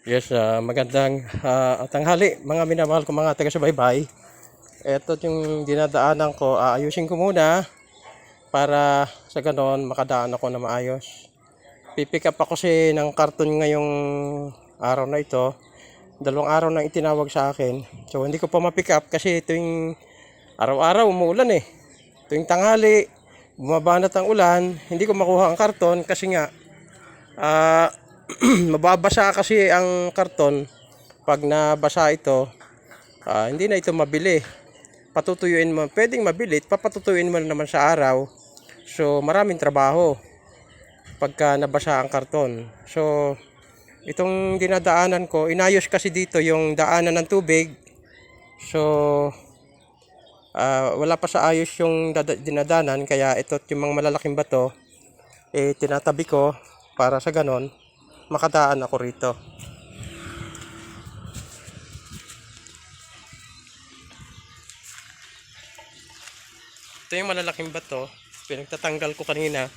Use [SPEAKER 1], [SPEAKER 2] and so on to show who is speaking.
[SPEAKER 1] Yes, magandang tanghali mga minamahal ko mga taga-subaybay. Ito yung dinadaanan ko, aayusin ko muna para sa ganon makadaan ako na maayos. Pipick up ako kasi ng karton ngayong araw na ito. 2 araw nang itinawag sa akin. So hindi ko pa ma-pick up kasi tuwing araw-araw umuulan eh. Tuwing tanghali, bumabanat ang ulan, hindi ko makuha ang karton kasi nga mababasa kasi ang karton. Pag nabasa ito, hindi na ito mabili. Patutuyuin mo, pwedeng mabili, papatutuyuin mo naman sa araw. So maraming trabaho pagka nabasa ang karton. So itong dinadaanan ko, inayos kasi dito yung daanan ng tubig. So wala pa sa ayos yung dinadanan, kaya ito yung mga malalaking bato tinatabi ko para sa ganon makadaan ako rito. Ito yung malalaking bato, pinagtatanggal ko kanina